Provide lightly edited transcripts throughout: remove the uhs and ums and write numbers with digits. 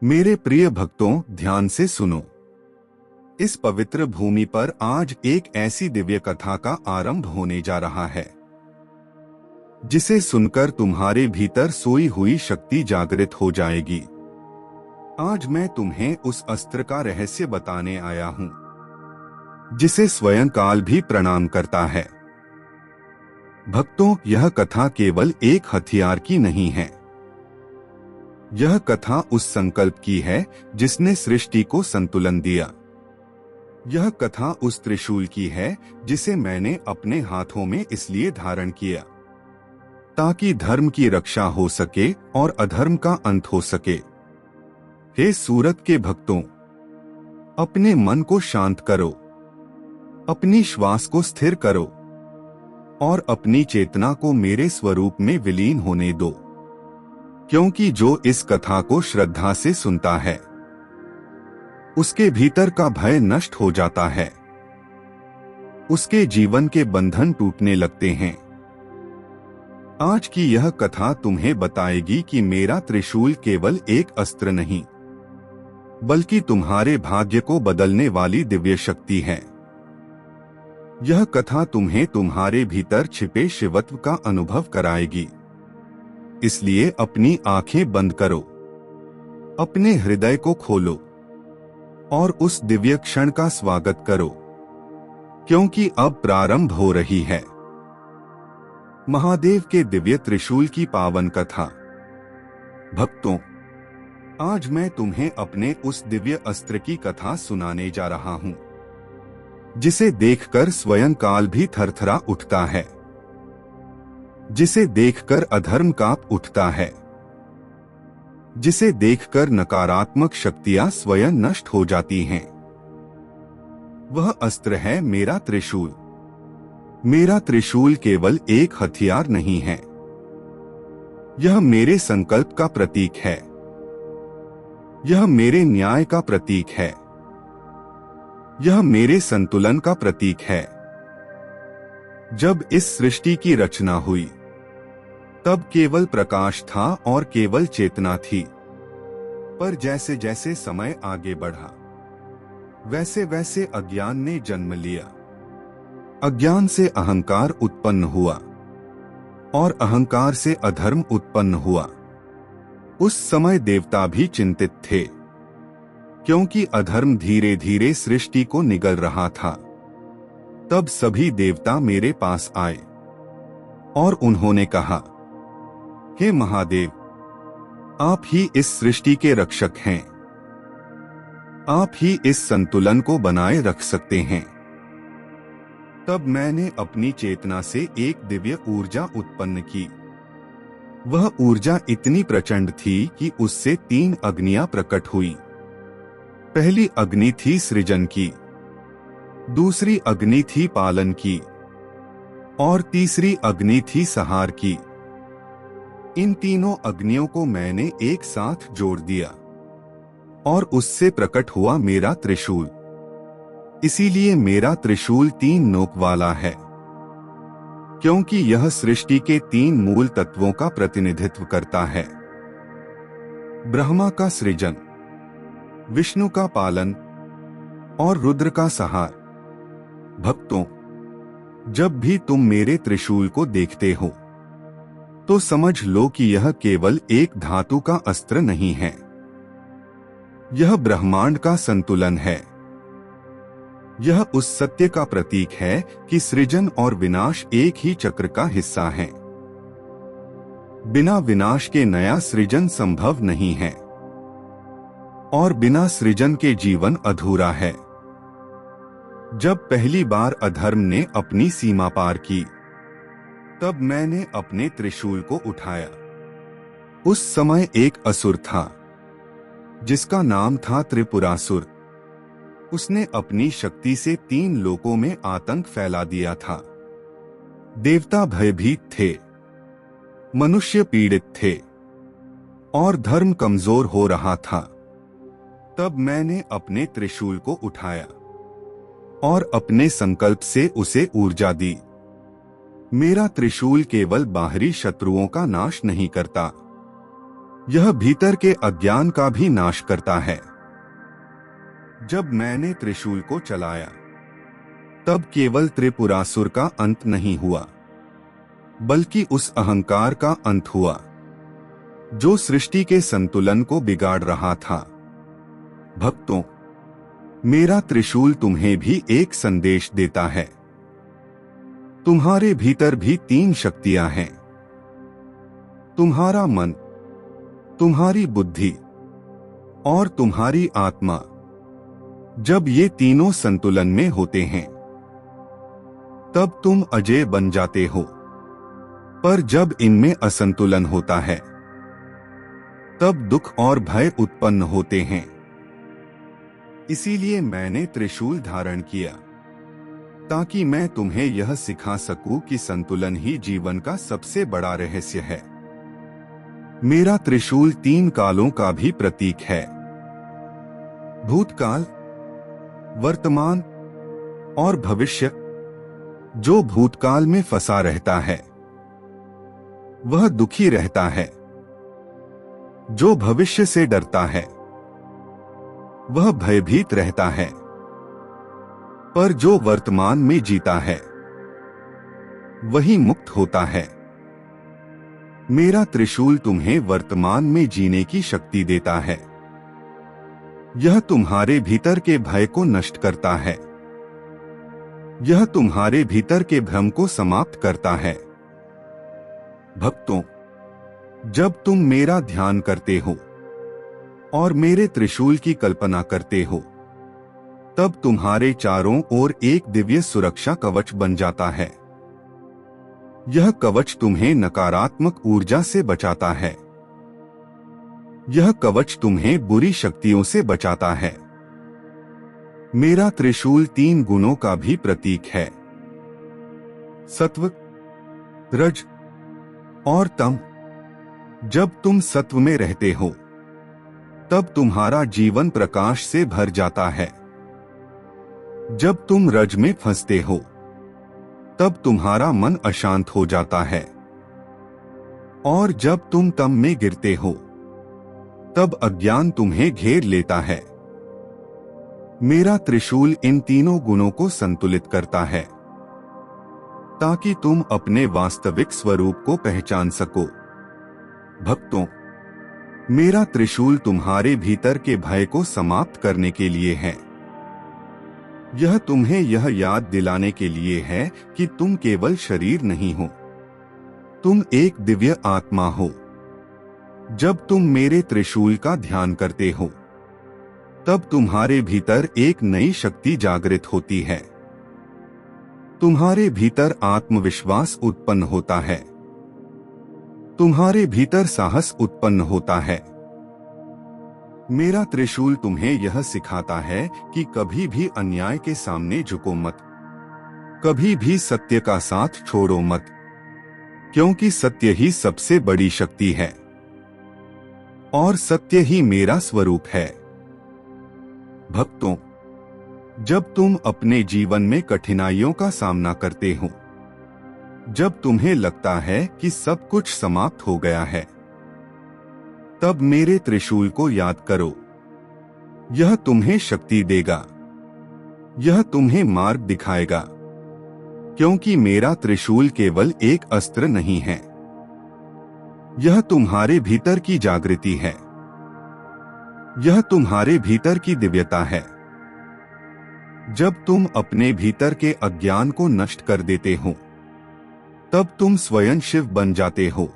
मेरे प्रिय भक्तों, ध्यान से सुनो। इस पवित्र भूमि पर आज एक ऐसी दिव्य कथा का आरंभ होने जा रहा है जिसे सुनकर तुम्हारे भीतर सोई हुई शक्ति जागृत हो जाएगी। आज मैं तुम्हें उस अस्त्र का रहस्य बताने आया हूँ जिसे स्वयं काल भी प्रणाम करता है। भक्तों, यह कथा केवल एक हथियार की नहीं है। यह कथा उस संकल्प की है जिसने सृष्टि को संतुलन दिया। यह कथा उस त्रिशूल की है जिसे मैंने अपने हाथों में इसलिए धारण किया ताकि धर्म की रक्षा हो सके और अधर्म का अंत हो सके। हे सूरत के भक्तों, अपने मन को शांत करो, अपनी श्वास को स्थिर करो और अपनी चेतना को मेरे स्वरूप में विलीन होने दो, क्योंकि जो इस कथा को श्रद्धा से सुनता है उसके भीतर का भय नष्ट हो जाता है, उसके जीवन के बंधन टूटने लगते हैं। आज की यह कथा तुम्हें बताएगी कि मेरा त्रिशूल केवल एक अस्त्र नहीं, बल्कि तुम्हारे भाग्य को बदलने वाली दिव्य शक्ति है। यह कथा तुम्हें तुम्हारे भीतर छिपे शिवत्व का अनुभव कराएगी। इसलिए अपनी आंखें बंद करो, अपने हृदय को खोलो और उस दिव्य क्षण का स्वागत करो, क्योंकि अब प्रारंभ हो रही है महादेव के दिव्य त्रिशूल की पावन कथा। भक्तों, आज मैं तुम्हें अपने उस दिव्य अस्त्र की कथा सुनाने जा रहा हूं जिसे देखकर स्वयं काल भी थरथरा उठता है, जिसे देखकर अधर्म कांप उठता है, जिसे देखकर नकारात्मक शक्तियां स्वयं नष्ट हो जाती हैं। वह अस्त्र है मेरा त्रिशूल। मेरा त्रिशूल केवल एक हथियार नहीं है, यह मेरे संकल्प का प्रतीक है, यह मेरे न्याय का प्रतीक है, यह मेरे संतुलन का प्रतीक है। जब इस सृष्टि की रचना हुई तब केवल प्रकाश था और केवल चेतना थी, पर जैसे जैसे समय आगे बढ़ा वैसे वैसे अज्ञान ने जन्म लिया। अज्ञान से अहंकार उत्पन्न हुआ और अहंकार से अधर्म उत्पन्न हुआ। उस समय देवता भी चिंतित थे, क्योंकि अधर्म धीरे धीरे सृष्टि को निगल रहा था। तब सभी देवता मेरे पास आए और उन्होंने कहा, हे महादेव, आप ही इस सृष्टि के रक्षक हैं, आप ही इस संतुलन को बनाए रख सकते हैं। तब मैंने अपनी चेतना से एक दिव्य ऊर्जा उत्पन्न की। वह ऊर्जा इतनी प्रचंड थी कि उससे 3 अग्नियां प्रकट हुई। पहली अग्नि थी सृजन की, दूसरी अग्नि थी पालन की और तीसरी अग्नि थी संहार की। इन तीनों अग्नियों को मैंने एक साथ जोड़ दिया और उससे प्रकट हुआ मेरा त्रिशूल। इसीलिए मेरा त्रिशूल 3 नोक वाला है, क्योंकि यह सृष्टि के 3 मूल तत्वों का प्रतिनिधित्व करता है। ब्रह्मा का सृजन, विष्णु का पालन और रुद्र का संहार। भक्तों, जब भी तुम मेरे त्रिशूल को देखते हो तो समझ लो कि यह केवल एक धातु का अस्त्र नहीं है, यह ब्रह्मांड का संतुलन है। यह उस सत्य का प्रतीक है कि सृजन और विनाश एक ही चक्र का हिस्सा है। बिना विनाश के नया सृजन संभव नहीं है और बिना सृजन के जीवन अधूरा है। जब पहली बार अधर्म ने अपनी सीमा पार की तब मैंने अपने त्रिशूल को उठाया। उस समय एक असुर था जिसका नाम था त्रिपुरासुर। उसने अपनी शक्ति से 3 लोकों में आतंक फैला दिया था। देवता भयभीत थे, मनुष्य पीड़ित थे और धर्म कमजोर हो रहा था। तब मैंने अपने त्रिशूल को उठाया और अपने संकल्प से उसे ऊर्जा दी। मेरा त्रिशूल केवल बाहरी शत्रुओं का नाश नहीं करता, यह भीतर के अज्ञान का भी नाश करता है। जब मैंने त्रिशूल को चलाया तब केवल त्रिपुरासुर का अंत नहीं हुआ, बल्कि उस अहंकार का अंत हुआ जो सृष्टि के संतुलन को बिगाड़ रहा था। भक्तों, मेरा त्रिशूल तुम्हें भी एक संदेश देता है। तुम्हारे भीतर भी 3 शक्तियां हैं, तुम्हारा मन, तुम्हारी बुद्धि और तुम्हारी आत्मा। जब ये तीनों संतुलन में होते हैं तब तुम अजय बन जाते हो, पर जब इनमें असंतुलन होता है तब दुख और भय उत्पन्न होते हैं। इसीलिए मैंने त्रिशूल धारण किया, ताकि मैं तुम्हें यह सिखा सकूं कि संतुलन ही जीवन का सबसे बड़ा रहस्य है। मेरा त्रिशूल 3 कालों का भी प्रतीक है, भूतकाल, वर्तमान और भविष्य। जो भूतकाल में फंसा रहता है वह दुखी रहता है, जो भविष्य से डरता है वह भयभीत रहता है, पर जो वर्तमान में जीता है वही मुक्त होता है। मेरा त्रिशूल तुम्हें वर्तमान में जीने की शक्ति देता है। यह तुम्हारे भीतर के भय को नष्ट करता है, यह तुम्हारे भीतर के भ्रम को समाप्त करता है। भक्तों, जब तुम मेरा ध्यान करते हो और मेरे त्रिशूल की कल्पना करते हो तब तुम्हारे चारों ओर एक दिव्य सुरक्षा कवच बन जाता है। यह कवच तुम्हें नकारात्मक ऊर्जा से बचाता है, यह कवच तुम्हें बुरी शक्तियों से बचाता है। मेरा त्रिशूल 3 गुणों का भी प्रतीक है, सत्व, रज और तम। जब तुम सत्व में रहते हो तब तुम्हारा जीवन प्रकाश से भर जाता है। जब तुम रज में फंसते हो तब तुम्हारा मन अशांत हो जाता है, और जब तुम तम में गिरते हो तब अज्ञान तुम्हें घेर लेता है। मेरा त्रिशूल इन तीनों गुणों को संतुलित करता है, ताकि तुम अपने वास्तविक स्वरूप को पहचान सको। भक्तों, मेरा त्रिशूल तुम्हारे भीतर के भय को समाप्त करने के लिए है। यह तुम्हें यह याद दिलाने के लिए है कि तुम केवल शरीर नहीं हो, तुम एक दिव्य आत्मा हो। जब तुम मेरे त्रिशूल का ध्यान करते हो तब तुम्हारे भीतर एक नई शक्ति जागृत होती है, तुम्हारे भीतर आत्मविश्वास उत्पन्न होता है, तुम्हारे भीतर साहस उत्पन्न होता है। मेरा त्रिशूल तुम्हें यह सिखाता है कि कभी भी अन्याय के सामने झुको मत, कभी भी सत्य का साथ छोड़ो मत, क्योंकि सत्य ही सबसे बड़ी शक्ति है और सत्य ही मेरा स्वरूप है। भक्तों, जब तुम अपने जीवन में कठिनाइयों का सामना करते हो, जब तुम्हें लगता है कि सब कुछ समाप्त हो गया है, तब मेरे त्रिशूल को याद करो। यह तुम्हें शक्ति देगा, यह तुम्हें मार्ग दिखाएगा, क्योंकि मेरा त्रिशूल केवल एक अस्त्र नहीं है, यह तुम्हारे भीतर की जागृति है, यह तुम्हारे भीतर की दिव्यता है। जब तुम अपने भीतर के अज्ञान को नष्ट कर देते हो तब तुम स्वयं शिव बन जाते हो,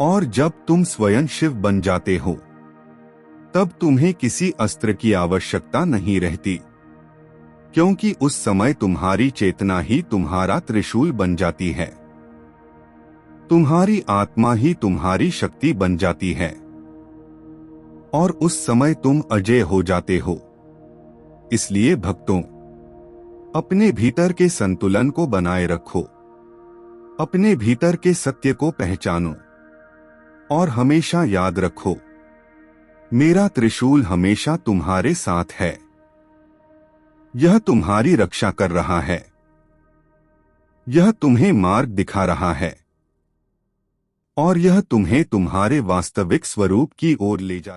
और जब तुम स्वयं शिव बन जाते हो तब तुम्हें किसी अस्त्र की आवश्यकता नहीं रहती, क्योंकि उस समय तुम्हारी चेतना ही तुम्हारा त्रिशूल बन जाती है, तुम्हारी आत्मा ही तुम्हारी शक्ति बन जाती है, और उस समय तुम अजय हो जाते हो। इसलिए भक्तों, अपने भीतर के संतुलन को बनाए रखो, अपने भीतर के सत्य को पहचानो और हमेशा याद रखो, मेरा त्रिशूल हमेशा तुम्हारे साथ है। यह तुम्हारी रक्षा कर रहा है, यह तुम्हें मार्ग दिखा रहा है। और यह तुम्हें तुम्हारे वास्तविक स्वरूप की ओर ले जा